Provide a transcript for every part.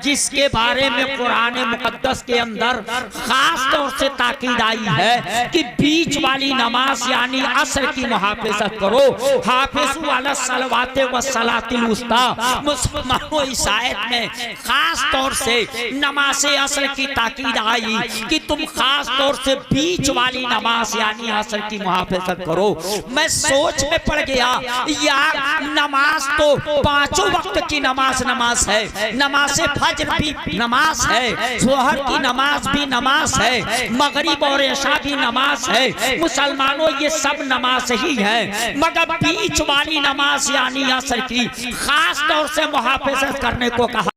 जिसके बारे में कुरान मुकद्दस के अंदर खास तौर से ताकीद आई है कि बीच वाली नमाज यानी असर की मुहाफिजत करो। हाफिजू अला सलवाते व सलातिल उस्ता। मुसलमानों इस आयत में खास तौर से नमाज असर की ताकीद आई कि तुम खास तौर से बीच वाली नमाज यानी असर की मुहाफिजत करो। मैं सोच में पड़ गया यार, नमाज तो पांचों वक्त की नमाज है, नमाज फज्र भी नमाज है, जोहर की नमाज भी नमाज है, मगरिब और इशा भी नमाज है। मुसलमानों ये सब नमाज ही है, मगर बीच वाली नमाज यानी असर की खास तौर से मुहाफिजत करने को कहा।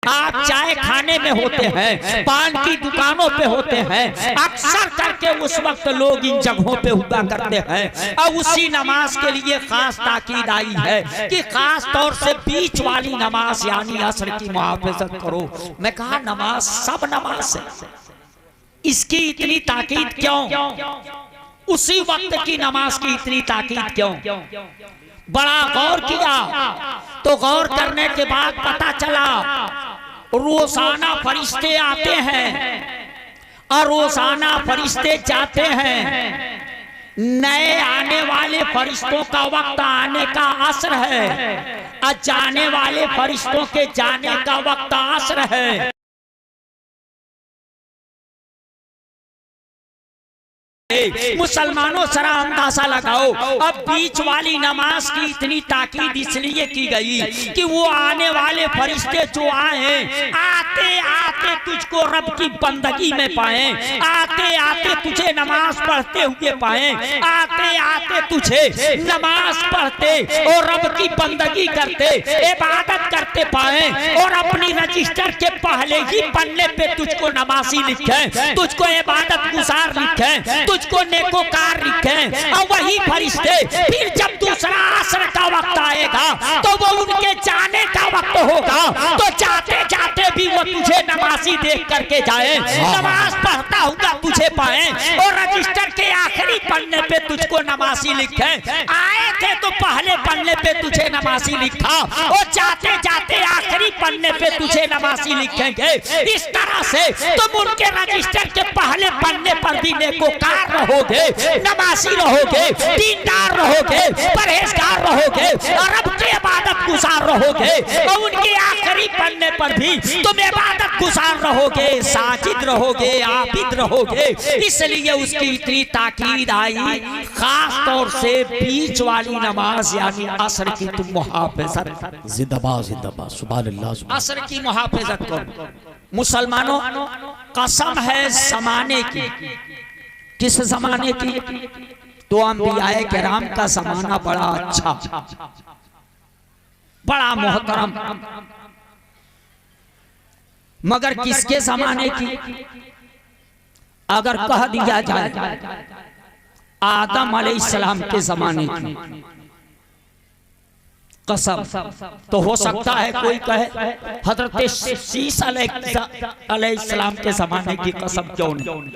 आप चाय खाने में होते हैं, पान की दुकानों पे होते हैं, अक्सर करके उस वक्त लोग इन जगहों पे हुआ करते हैं। और उसी नमाज के लिए खास ताकीद आई है कि खास तौर से बीच वाली नमाज यानी असर की मुहाफिजत करो। मैं कहा नमाज सब नमाज है, इसकी इतनी ताकीद क्यों? उसी वक्त की नमाज की इतनी ताकीद क्यों? बड़ा गौर किया तो गौर करने के बाद पता चला रोजाना फरिश्ते आते हैं और रोजाना फरिश्ते जाते हैं। नए आने वाले फरिश्तों का वक्त आने का असर है और जाने वाले फरिश्तों के जाने का वक्त असर है। मुसलमानों जरा अंदाजा लगाओ, अब बीच वाली नमाज की इतनी ताकीद इसलिए की गई कि वो आने वाले फरिश्ते जो आए, आते आते तुझको रब की बंदगी में पाए, आते आते तुझे नमाज पढ़ते हुए पाए, आते आते तुझे नमाज पढ़ते और रब की बंदगी करते, इबादत करते पाए और अपनी रजिस्टर के पहले ही पन्ने पे तुझको नमाजी लिखे, तुझको इबादत गुजार लिखे, तुझको नेकोकार लिखे। और वही फरिश्ते फिर जब दूसरा असर का वक्त आएगा तो वो उनके जाने का वक्त होगा, तो जाते जाते भी वो तुझे नमाजी देख करके जाए, नमाज पढ़ता हुआ तुझे पाए और रजिस्टर के आखिरी पन्ने पे तुझको नमाजी लिखे। आए थे तो पहले पन्ने पे तुझे नमाजी लिखा और जाते जाते आखिरी पन्ने पे तुझे नमाजी लिखेंगे। इस तरह से तुम उनके रजिस्टर के पहले पन्ने पर भी नेकोकार रहोगे, नमाजी रहोगे, दीनदार रहोगे, परहेजगार रहोगे, रब की इबादत गुजार रहोगे और उनके आखिरी पन्ने पर भी तुम इबादत गुजार रहोगे, साजिद रहोगे, आबिद रहोगे। इसलिए उसकी इतनी ताकीद आई, खास तौर से बीच वाली नमाज यानी असर की तुम मुहाफिजत, जिंदाबाद सुभान अल्लाह, असर की मुहाफिजत करो। मुसलमानों कसम है जमाने की, किस जमाने की? तो अंबियाए किराम का जमाना बड़ा अच्छा, बड़ा मोहतरम, मगर किसके जमाने की? अगर कह दिया जाए आदम अलैहिस्सलाम के जमाने की कसम, तो हो सकता है कोई कहे हजरत शीश अलैहिस्सलाम के जमाने की कसम क्यों नहीं।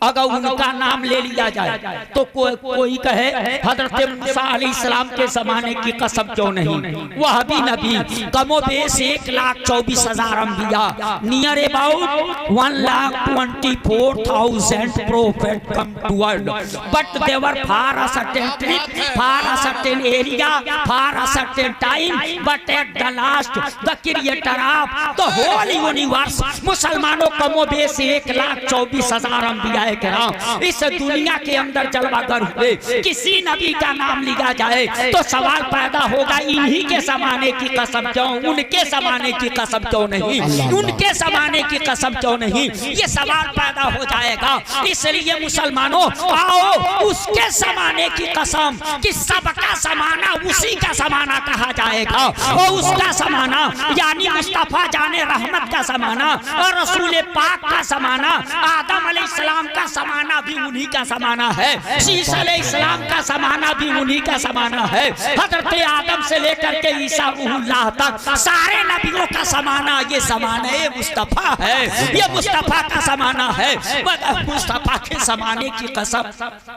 अगर उनका नाम ले लिया जाए तो कोई कहे हजरत मूसा अलैहिस्सलाम के जमाने की कसम क्यों नहीं। वह भी नबी कमोबेश 1,24,000 अंबिया, near about 1,24,000 prophet come to world, but they were for a certain trip, for a certain area, for a certain time, but at the last the creator of the whole universe, मुसलमानों कमोबेश 1,24,000 अंबिया इस दुनिया के अंदर जलवागर हुए। किसी नबी का नाम लिया जाए तो सवाल पैदा होगा इन्हीं के जमाने की कसम क्यों, उनके जमाने की कसम क्यों नहीं, उनके जमाने की कसम क्यों नहीं, ये सवाल पैदा हो जाएगा। इसलिए मुसलमानों आओ उसके जमाने की कसम कि सबका जमाना उसी का जमाना कहा जाएगा और उसका जमाना यानी मुस्तफा जाने रहमत का जमाना और रसूल पाक का जमाना, आदम अलैहिस्सलाम का ज़माना भी उन्हीं का ज़माना है, शीश अलैहिस्सलाम का ज़माना भी उन्हीं का ज़माना है, हज़रत आदम से लेकर के ईसा रूहुल्लाह तक सारे नबियों का ज़माना ये ज़माना मुस्तफ़ा है, ये मुस्तफ़ा का ज़माना है। मगर मुस्तफ़ा के ज़माने की कसम,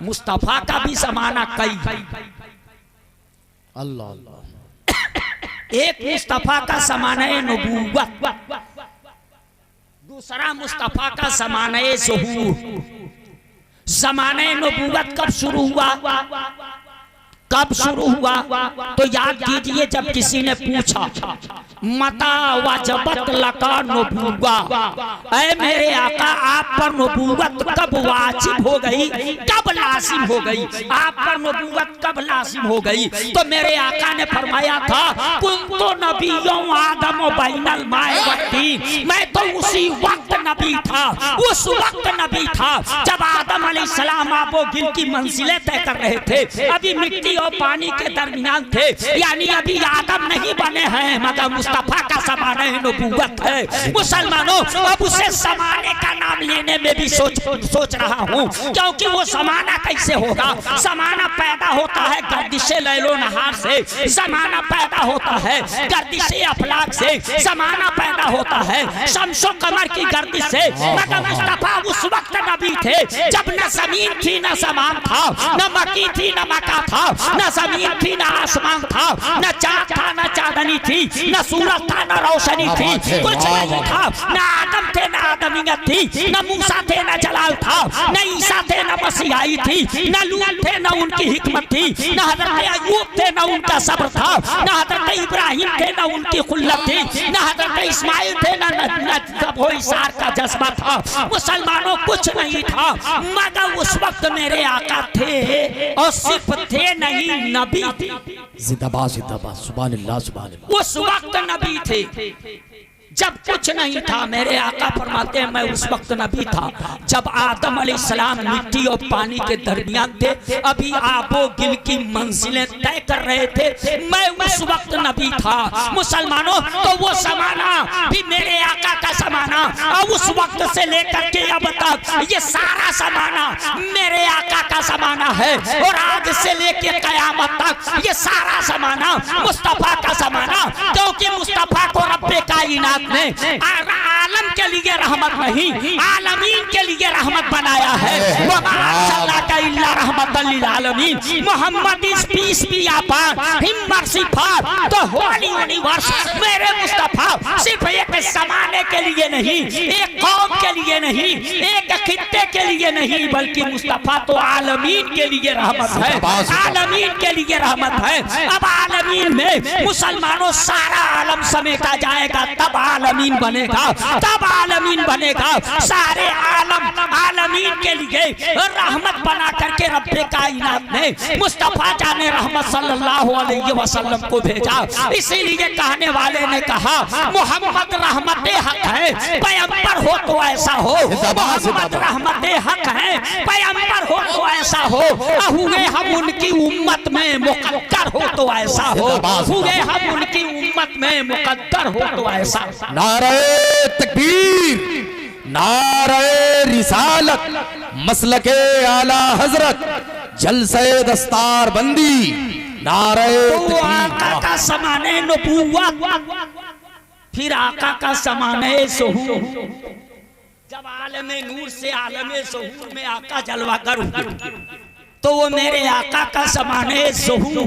मुस्तफ़ा का भी ज़माना कई, अल्लाह एक मुस्तफा का ज़माने नबूवत, दूसरा मुस्तफा का ज़माने ज़ुहूर। ज़माने नबूवत कब शुरू हुआ? कब शुरू हुआ? तो याद कीजिए, जब किसी ने पूछा मता वजबत लका नबूवा, ऐ मेरे आका आप पर नबूवत कब वाजिब हो गई, कब लाजिम हो गई, आप पर नबूवत कब लाजिम हो गई? तो मेरे आका ने फरमाया था कुंतो नबियों आदम बैनल माए वत्तीन, मैं तो उसी वक्त नबी था, उस वक्त नबी था जब आदम अलैहिस्सलाम आबो गिल की मंजिलें तय कर रहे थे, अभी मिट्टी और पानी के दरमियान थे, यानी अभी आदम नहीं बने हैं मगर मुस्तफा का ज़माना नबूवत है। मुसलमानों, अब उसे ज़माने का नाम लेने में भी सोच रहा हूँ, क्योंकि वो ज़माना कैसे होगा? ज़माना पैदा होता है गर्दिशे लैलो नहार से, ज़माना पैदा होता है गर्दिशे अफलाक से, ज़माना पैदा होता है शम्सो कमर की गर्दिश से, मगर मुस्तफा उस वक्त नबी थे जब न ज़मीन थी न ज़मान था, न मकी थी न मका था, न ज़मीन थी न आसमान था, न चाँद था न चांदनी थी, न सूरज था न रोशनी थी, कुछ नहीं था। न आदम थे न आदमियत थी, न मूसा थे न जलाल था, न ईसा थे न मसीहाई थी, न लूत थे न उनकी हिकमत थी, न हज़रत अय्यूब थे न उनका सब्र था, न हज़रत इब्राहिम थे न उनकी खुल्लत थी, न हज़रत इस्माइल थे न वो इसार का जज्बा था। मुसलमानों, कुछ नहीं था मगर उस वक्त मेरे आका थे, और सिर्फ थे नहीं नबी थे। जिंदाबाद जिंदाबाद, सुभान अल्लाह सुभान अल्लाह। उस वक्त नबी थे जब कुछ नहीं था। मेरे आका फरमाते हैं मैं उस वक्त नबी था जब आदम अलैहिस्सलाम मिट्टी और पानी के दरमियान थे, अभी आबो गिल की मंजिलें तय कर रहे थे, मैं उस वक्त नबी था। मुसलमानों, तो वो ज़माना भी मेरे आका का ज़माना, और उस वक्त से लेकर के अब तक ये सारा ज़माना मेरे आका का ज़माना है, और आज से लेकर क़यामत तक ये सारा ज़माना मुस्तफ़ा का ज़माना, क्योंकि मुस्तफ़ा को रब्बे कायनात ने आलम के लिए रहमत नहीं, आलमीन के लिए रहमत बनाया है। Mohammad is peace be upon him mercy for the whole universe. मेरे मुस्तफा सिर्फ एक ज़माने के लिए नहीं, एक कौम के लिए नहीं, एक खित्ते के लिए नहीं, बल्कि मुस्तफा तो आलमीन के लिए रहमत है, आलमीन के लिए रहमत है। अब आलमीन में मुसलमानों सारा आलम समेटा जाएगा, तब आलमीन बनेगा, तब आलमीन बनेगा। सारे आलम आलमीन के लिए रहमत बना करके रब्बे कायनात ने मुस्तफा जाने रहमत सल्लल्लाहु अलैहि वसल्लम को भेजा। इसीलिए कहने वाले ने कहा मोहम्मद रहमत हक है, पैगंबर हो तो ऐसा हो, मोहम्मद रहमत हक है, पैगंबर हो तो ऐसा हो, हुए हम उनकी उम्मत में मुकद्दर हो तो ऐसा हो, हुए हम उनकी उम्मत में मुकद्दर हो तो ऐसा। नारे तकबीर, नारे रिसालत, मसलके आला हजरत, जलसे दस्तार बंदी, नारे तो आका का ज़माने नबूवत, फिर आका का ज़माने ज़ुहूर। जब आलमे नूर से आलमे ज़ुहूर में आका जलवागर हुए, तो वो मेरे आका का ज़माने ज़ुहूर।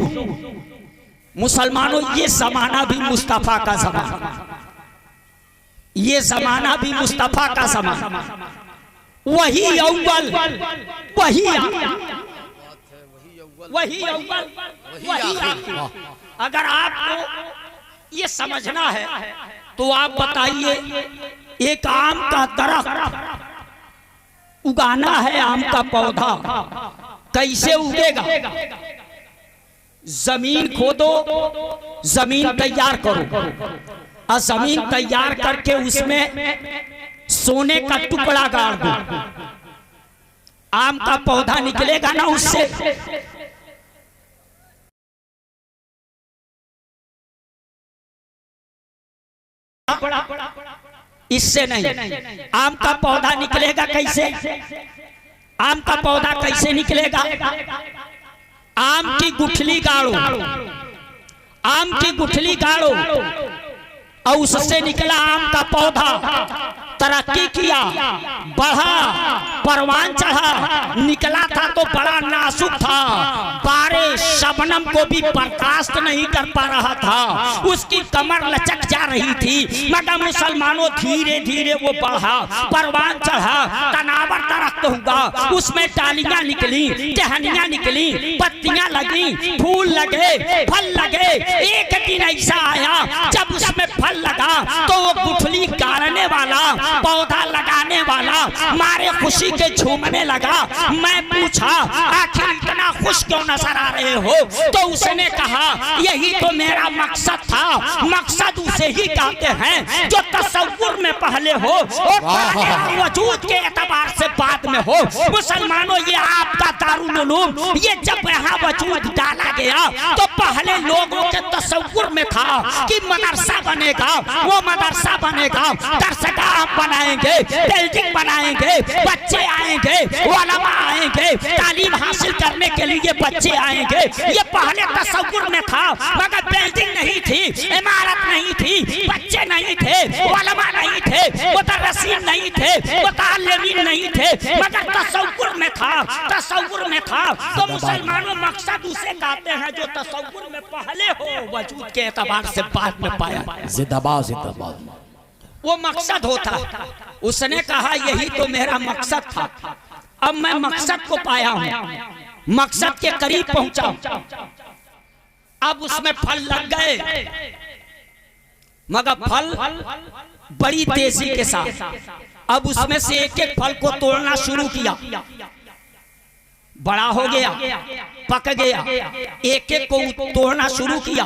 मुसलमानों, ये ज़माना भी मुस्तफा का ज़माना, ये ज़माना भी मुस्तफा का ज़माना, वही अव्वल वही वही अव्वल वही आखिर। अगर आपको ये समझना है तो आप बताइए, एक आम का दरख्त उगाना है, आम का पौधा कैसे उगेगा? जमीन खोदो, जमीन तैयार करो, और जमीन तैयार करके उसमें सोने का टुकड़ा गाड़ दो, आम का पौधा निकलेगा ना उससे? इससे नहीं। आम का पौधा निकलेगा कैसे? आम का पौधा कैसे निकलेगा? आम की गुठली गाड़ो, आम की गुठली गाड़ो, और उससे निकला आम का पौधा, तरक्की किया, बढ़ा, परवान चढ़ा, निकला था तो बड़ा नाजुक था, बारे शबनम को भी बर्दाश्त नहीं कर पा रहा था, उसकी कमर लचक जा रही थी। मगर मुसलमानों धीरे धीरे वो बढ़ा, परवान चढ़ा, तनावर दरख्त होगा, उसमें डालियां निकली, टहनियां निकली, पत्तियां लगी, फूल लगे, फल लगे। एक दिन ऐसा आया जब उसमें फल लगा तो वो गुठली गाड़ने वाला, पौधा लगाने वाला मारे खुशी के झूमने लगा। मैं पूछा आखिर इतना खुश क्यों नजर आ रहे हो? तो उसने कहा यही तो मेरा मकसद था। मकसद उसे ही कहते हैं जो तसव्वुर में पहले हो और वजूद के एतबार से बाद में हो। मुसलमानों, ये आपका दारुल उलूम, ये जब यहाँ वजूद डाला गया तो पहले लोगों के तसव्वुर में था कि मदरसा बनेगा, वो मदरसा बनेगा, दरसगाह बनाएंगे, बिल्डिंग बनाएंगे, बच्चे आएंगे, उलमा आएंगे, तालीम हासिल करने के लिए बच्चे आएंगे। ये पहले तसव्वुर में था। मगर बिल्डिंग नहीं थी, इमारत नहीं थी, बच्चे नहीं थे, उलमा नहीं थे, मुदर्रिसीन नहीं थे, मुतअल्लिमीन नहीं थे, मगर तसव्वुर में था, तसव्वुर में था। तो मुसलमानों, मकसद उसे कहते हैं जो तसव्वुर में पहले हो, वजूद के एतबार से बाद में पाया। जिंदाबाद जिंदाबाद, वो मकसद होता। उसने कहा यही तो मेरा मकसद था, अब मैं मकसद को पाया हूं, मकसद के करीब पहुंचा। अब उसमें फल लग गए, मगर फल बड़ी तेजी के साथ। अब उसमें से एक एक फल को तोड़ना शुरू किया, बड़ा हो गया, पक गया, एक एक को तोड़ना शुरू किया,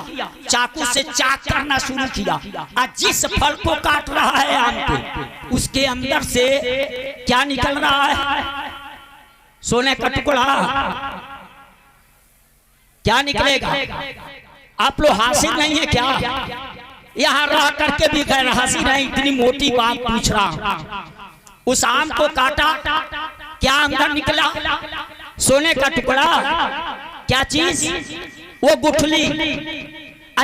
चाकू से चाक करना शुरू किया। और जिस फल को काट रहा है आम के, उसके अंदर से क्या निकल रहा है? सोने का टुकड़ा। क्या निकलेगा? आप लोग हासिल नहीं है क्या? यहाँ रह करके भी गैर हासिल नहीं। इतनी मोटी बात पूछ रहा। उस आम को काटा, क्या अंदर निकला? सोने का टुकड़ा। क्या चीज? वो गुठली।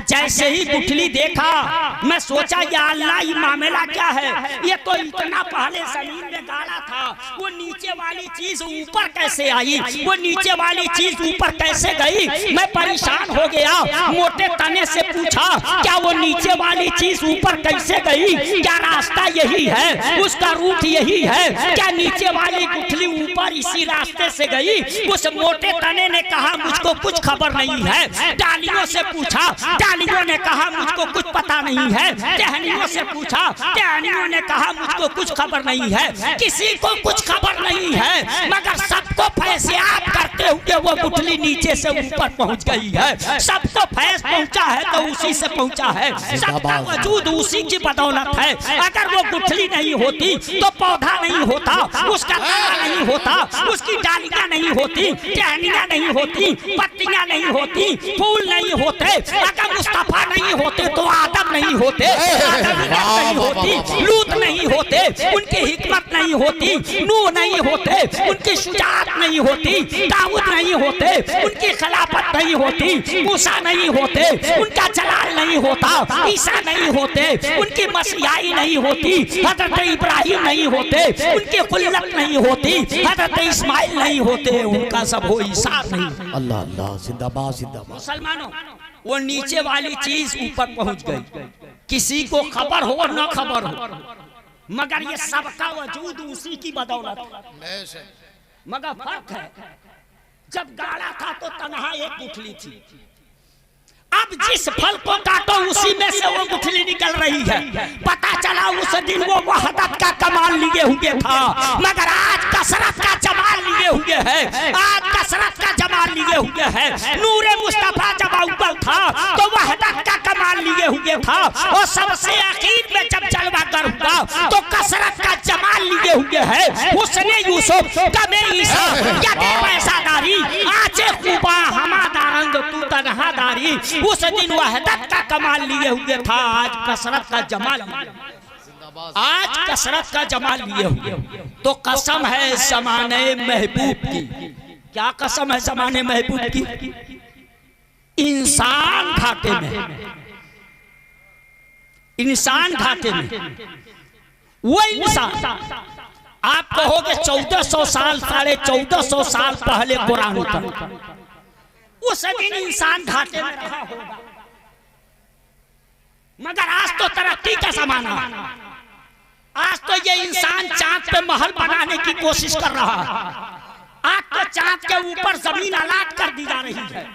जैसे ही गुठली देखा, मैं सोचा या अल्लाह, ये मामला क्या है? ये तो इतना पहले जमीन में गाड़ा था, वो नीचे वाली चीज ऊपर कैसे आई? वो नीचे वाली चीज ऊपर कैसे गई? मैं परेशान हो गया। मोटे तने से पूछा क्या वो नीचे वाली चीज ऊपर कैसे गई? क्या रास्ता यही है? उसका रूट यही है? क्या नीचे वाली गुठली ऊपर इसी रास्ते से गई? उस मोटे तने ने कहा मुझको कुछ खबर नहीं है। डालियों से पूछा, डालियों ने कहा मुझको कुछ पता नहीं है। टहनियों से पूछा, टहनियों ने कहा मुझको कुछ खबर नहीं है। किसी को कुछ खबर नहीं है, मगर सबको फैसयाब करते हुए वो गुठली नीचे से ऊपर पहुंच गई है। सबको फैस पहुंचा है तो उसी से पहुंचा है। सबका वजूद उसी की बदौलत है। अगर वो गुठली नहीं होती तो पौधा नहीं होता, उसका तना नहीं होता, उसकी डालियां नहीं होती, टहनियां नहीं होती, पत्तियां नहीं होती, फूल नहीं होते। अगर मुस्तफा नहीं होते तो आदम नहीं होते, नहीं होती, लूत नहीं होते, उनकी हिकमत नहीं होती, नूह नहीं होते, उनकी शुजाअत नहीं होती, दाऊद नहीं होते, उनकी खिलाफत नहीं होती, मूसा नहीं होते, उनका जलाल नहीं होता, ईसा नहीं होते, उनकी मसीहाई नहीं होती, हजरत इब्राहिम नहीं होते, उनकी खुल्लत नहीं होती, हजरत इस्माइल नहीं होते, उनका सब हो ईसा नहीं। अल्लाह अल्लाह, जिंदाबाद जिंदाबाद। मुसलमानों, वो नीचे वाली चीज ऊपर पहुंच गई। किसी को खबर हो न खबर हो, मगर ये सबका वजूद उसी की बदौलत है। मगर फर्क है, जब गाड़ा था तो तन्हा एक गुठली थी। अब जिस फल को काटो उसी में से वो गुठली निकल रही है। पता चला उस दिन वो वहदत का कमाल लिए हुए था, मगर आज कसरत का जमाल लिए हुए है। आज कसरत का जमाल लिए हुए है। नूरे मुस्तफा जब अव्वल था तो वहदत का कमाल लिए हुए था, और सबसे आखिर में जब जलवा कर हुआ तो कसरत का जमाल लिए हुए है। उसने यूसुफ कमे ईसा यदे पैसादारी आचे खूबा हमादारंग तू तन्हादारी, उस दिन वहदत का कमाल लिए हुए था। आज कसरत का जमाल, आज कसरत का जमाल लिए हुए। तो कसम है ज़माने महबूब की। क्या कसम है ज़माने महबूब की? इंसान घाटे में, इंसान घाटे में। वो इंसान आप कहोगे 1400 साल 1450 साल पहले कुरान उतरा, उस दिन इंसान घाटे में रहा होगा, मगर आज तो तरक्की का जमाना, आज तो ये इंसान चांद पे महल बनाने की कोशिश कर रहा है, आज तो चांद के ऊपर जमीन अलाट कर दी जा रही है,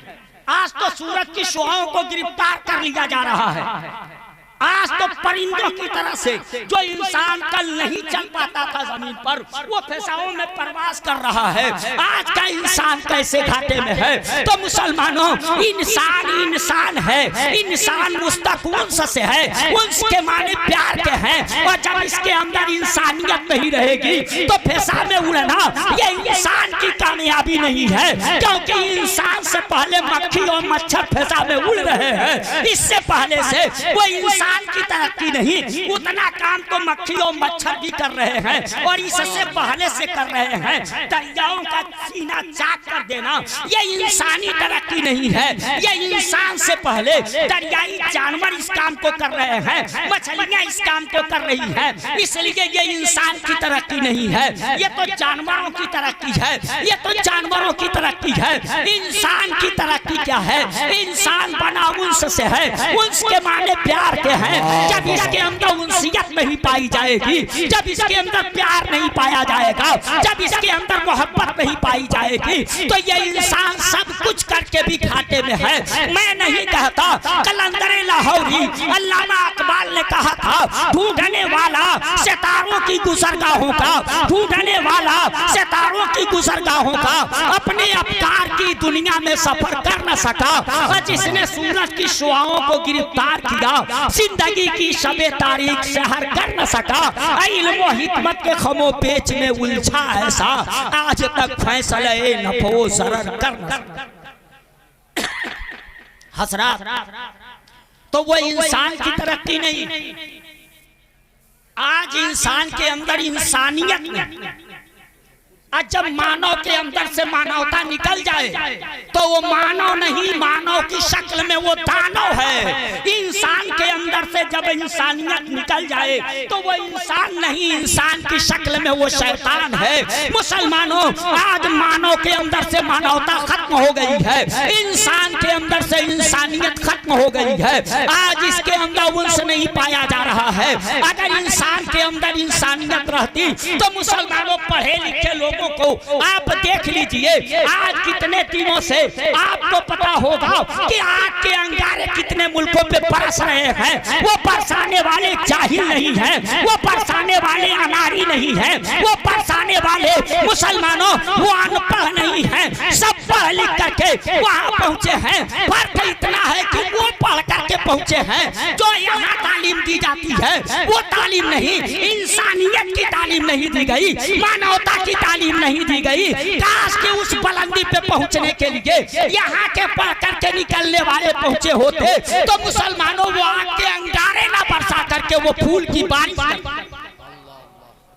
आज तो सूरज की शुआओं को गिरफ्तार कर लिया जा रहा है, आज तो परिंदों की तरह से जो इंसान कल नहीं चल पाता था जमीन पर, वो फिजाओं में परवाज कर रहा है। आज का इंसान कैसे घाटे में है? तो मुसलमानों, इंसान इंसान है, इंसान मुस्तक उन्स से है, उन्स के माने प्यार के हैं, और जब इसके अंदर इंसानियत नहीं रहेगी तो फिजा में उड़ना ये इंसान की कामयाबी नहीं है, क्योंकि इंसान से पहले मक्खी और मच्छर फिजा में उड़ रहे हैं, इससे पहले से वो इंसान की तरक्की नहीं, उतना काम तो मक्खी और मच्छर भी कर रहे हैं, और इससे पहले से कर रहे हैं। दरियाओं का सीना चाक कर देना ये इंसानी तरक्की नहीं है, ये इंसान से पहले दरियाई जानवर इस काम को कर रहे हैं, मछलियां इस काम को कर रही हैं, इसलिए ये इंसान की तरक्की नहीं है, ये तो जानवरों की तरक्की है, ये तो जानवरों की तरक्की है। इंसान की तरक्की क्या है? इंसान बना उन्स से है, उन्स के माने प्यार के हैं, जब इसके अंदर उनसियत नहीं पाई जाएगी, जब इसके अंदर प्यार नहीं पाया जाएगा, जब इसके अंदर मोहब्बत नहीं पाई जाएगी, तो ये इंसान सब कुछ करके भी घाटे में है। मैं नहीं कहता, कलंदर लाहौरी अल्लामा इकबाल ने कहा था, ढूंढने वाला सितारों की गुजरगाहों का, ढूंढने वाला सितारों की गुजरगाहों का, अपने अफकार की दुनिया में सफर कर न सका, और जिसने सूरज की शुआओं को गिरफ्तार किया, जिंदगी की शबे तारीख से हर कर न सका, इल्म हिकमत के खमो पेच में उलझा ऐसा, आज तक फैसले नफो जरर कर न सका। हसरत तो वो इंसान की तरक्की नहीं, आज इंसान के अंदर इंसानियत नहीं। आज जब मानव के अंदर से मानवता निकल जाए तो वो मानव नहीं, मानव की शक्ल में वो दानव है। इंसान के अंदर से जब इंसानियत निकल जाए तो वो इंसान नहीं, इंसान की शक्ल में वो शैतान है। मुसलमानों, आज मानव के अंदर से मानवता खत्म हो गई है, इंसान के अंदर से इंसानियत खत्म हो गई है। आज इसके अंदर उन्स नहीं पाया जा रहा है। अगर इंसान के अंदर इंसानियत रहती तो मुसलमानों, पढ़े लिखे लोगों को आप देख लीजिए, आज कितने दिनों से आपको पता होगा कि आग के अंगारे कितने मुल्कों पे बरस रहे हैं। वो बरसाने वाले जाहिल नहीं है, वो बरसाने वाले अनारी नहीं है, वो बरसाने वाले मुसलमानों वो अनपढ़ नहीं है, सब पढ़ लिख करके वहाँ पहुँचे हैं। फर्क इतना है कि वो पढ़ करके पहुँचे हैं, जो यहाँ तालीम दी जाती है वो तालीम नहीं, इंसानियत की तालीम नहीं दी गई, मानवता की तालीम नहीं दी गई। काश के उस बुलंदी पे पहुंचने के लिए यहाँ के पढ़ करके निकलने वाले पहुंचे होते तो मुसलमानों वो आग के अंगारे ना बरसा करके वो फूल की बारिश,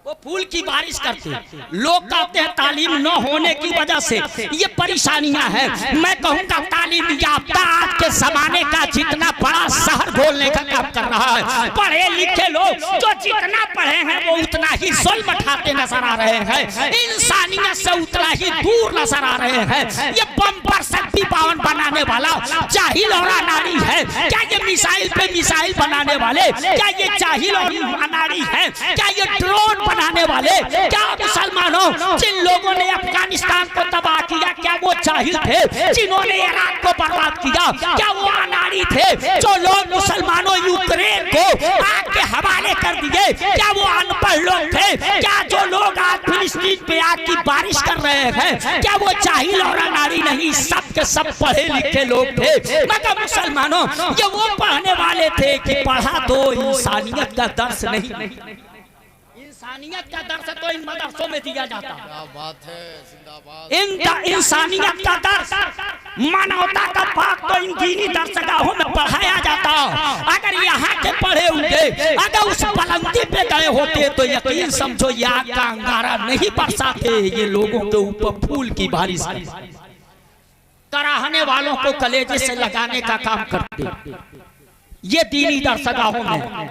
वो फूल की बारिश करते। लोग कहते हैं तालीम न होने की वजह से ये परेशानियां हैं। मैं कहूँगा तालीम याफ्ता आज के जमाने का जितना बड़ा शहर घोलने का काम कर रहा है। पढ़े लिखे लोग जो जितना पढ़े हैं वो उतना ही जुल्म उठाते नजर आ रहे हैं, इंसानियत से उतना ही दूर नजर आ रहे हैं। ये बम पर शक्ति पावन बनाने वाला जाहिल और अनाड़ी है क्या? ये मिसाइल पे मिसाइल बनाने वाले क्या ये जाहिल और अनाड़ी है क्या? ये ड्रोन बनाने वाले क्या मुसलमानों, जिन लोगों ने अफगानिस्तान को तबाह किया क्या वो जाहिल थे? जिन्होंने इराक को बर्बाद किया क्या वो अनाड़ी थे? जो लोग मुसलमानों यूक्रेन को आग के हवाले कर दिए क्या वो अनपढ़ लोग थे? क्या जो लोग आज फिलिस्तीन पे आग की बारिश कर रहे हैं क्या वो जाहिल और अनाड़ी नहीं? सब के सब पढ़े लिखे लोग थे, मगर मुसलमानों ये वो पढ़ने वाले थे कि पढ़ा तो इंसानियत का दर्स नहीं। इंसानियत का दर्स तो इन मदरसों में दिया जाता। क्या बात है, जिंदाबाद। इंसानियत का दर्स, मानवता का पाठ तो इन दीनी दर्सगाहों में पढ़ाया जाता। अगर यहाँ के पढ़े होते, अगर उस बुलंदी पे गए होते तो यकीन समझो ये आग का अंगारा नहीं बरसाते, ये लोगों के ऊपर फूल की बारिश कराहने वालों को कलेजे से लगाने का काम करते। ये दीनी दर्सगाहों में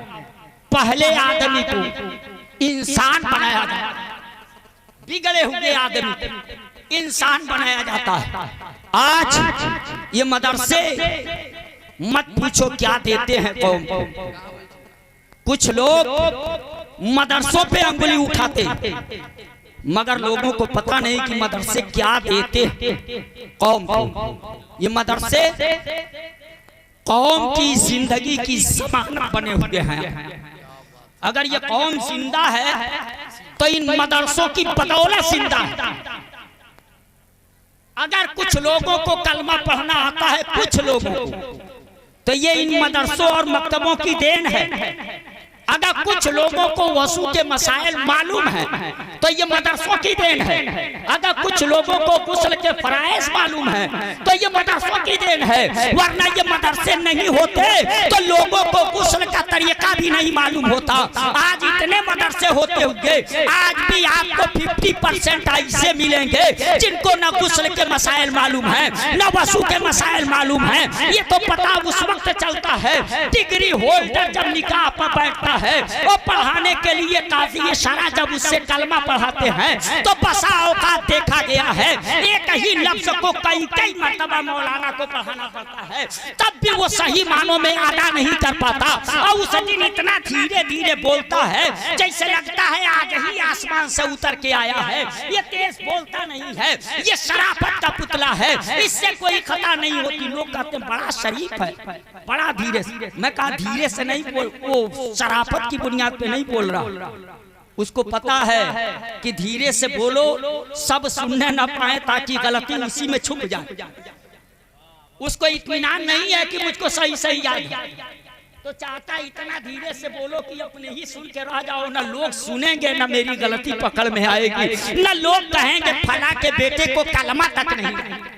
पहले आदमी को इंसान बनाया जाता है, बिगड़े हुए आदमी इंसान बनाया जाता है। आज ये मदरसे मत पूछो क्या देते हैं कौम। कुछ लोग मदरसों पे अंगुली उठाते मगर लोगों को पता नहीं कि मदरसे क्या देते कौम को। ये मदरसे कौम की जिंदगी की जमानत बने हुए हैं। अगर ये कौम जिंदा है तो इन मदरसों की बदौलत जिंदा है। अगर कुछ लोगों को कलमा पढ़ना आता है, कुछ लोगों को, तो ये इन मदरसों और मकतबों की देन है। अगर कुछ लोगों को वसू के मसाइल मालूम है तो ये मदरसों की देन है। अगर कुछ लोगों को गुस्ल के फराइज मालूम है तो ये मदरसों की देन है। वरना ये मदरसे नहीं होते तो लोगों को गुस्ल का तरीका भी नहीं मालूम होता। आज इतने मदरसे होते होंगे, आज भी आपको 50% ऐसे मिलेंगे जिनको न गुस्ल के मसाइल मालूम है, न वसू के मसाइल मालूम है। ये तो पता उस वक्त चलता है डिग्री होल्डर जब निकाह पर बैठता है और पढ़ाने के लिए काजी शरा जब उससे कलमा पढ़ाते हैं तो बसा औकात देखा गया है एक ही लफ्ज को कई कई मर्तबा मौलाना को पढ़ाना पड़ता है, तब भी वो सही मानों में अदा नहीं कर पाता। और उस दिन इतना धीरे धीरे बोलता है जैसे लगता है आज ही आसमान से उतर के आया है। ये तेज बोलता नहीं है, ये शराफत का पुतला है, इससे कोई खता नहीं होती। लोग कहते हैं बड़ा शरीफ है, बड़ा धीरे से। मैं कहा धीरे से नहीं बोल, वो शराफत की बुनियाद पे नहीं बोल रहा। उसको पता है कि धीरे से बोलो सब सुनने न पाए ताकि गलती उसी में छुप जाए। उसको इत्मीनान नहीं है कि मुझको सही सही याद है, तो चाहता इतना धीरे से बोलो कि अपने ही सुन के रह जाओ। ना लोग सुनेंगे ना मेरी गलती पकड़ में आएगी, ना लोग कहेंगे फला के बेटे को कलमा तक नहीं।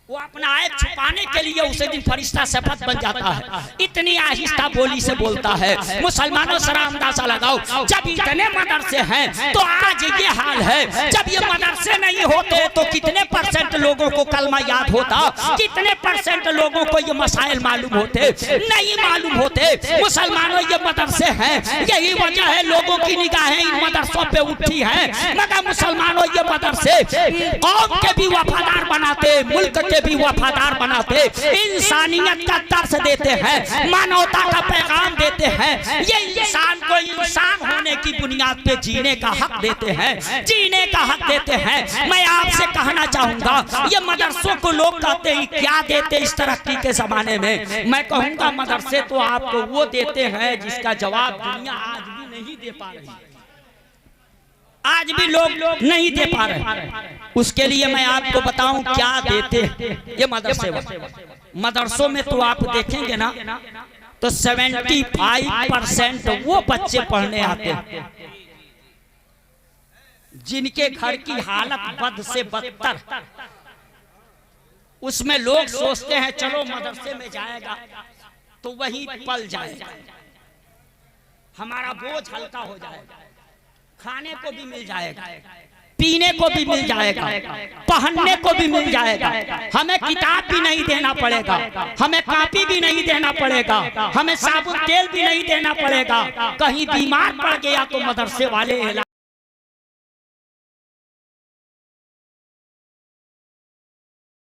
वो अपना आयत छुपाने के लिए उसे दिन फरिश्ता शपथ बन जाता है। इतनी आहिस्ता बोली से बोलता है। मुसलमानों सरा अंदाजा लगाओ, जब इतने मदरसे हैं तो आज ये हाल है। जब ये मदरसे नहीं होते तो कितने % लोगों को कलमा याद होता, कितने % लोगों को ये मसाइल मालूम होते, नहीं मालूम होते। मुसलमानों ये मदरसे हैं, यही वजह है लोगों की निगाहें इन मदरसों पे उठी हैं। मगर मुसलमानों ये मदरसे कौम के भी वफादार बनाते, मुल्क के भी वफादार बनाते, इंसानियत का दर्स देते हैं, मानवता का पैगाम देते हैं। ये इंसान को इंसान होने की बुनियाद पे जीने का हक देते हैं, जीने का हक देते हैं। मैं आपसे कहना चाहूंगा ये मदरसों को लोग कहते हैं क्या देते इस तरक्की के जमाने में। मैं कहूंगा मदरसे तो आपको वो देते हैं जिसका जवाब दुनिया आज भी नहीं दे पा रही, आज भी लोग नहीं दे पा रहे। उसके लिए मैं आपको बताऊं क्या देते ये मदरसे। मदरसों में तो आप देखेंगे ना तो 75% वो बच्चे पढ़ने आते हैं जिनके घर की हालत बद से बदतर। उसमें लोग सोचते हैं चलो मदरसे में जाएगा तो वही पल जाएगा, हमारा बोझ हल्का हो जाएगा, खाने को भी मिल जाएगा, पीने को भी मिल जाएगा, पहनने को भी मिल जाएगा, हमें किताब भी नहीं देना पड़ेगा, हमें कॉपी भी नहीं देना पड़ेगा, हमें साबुन तेल भी नहीं देना पड़ेगा। कहीं बीमार पड़ गया तो मदरसे वाले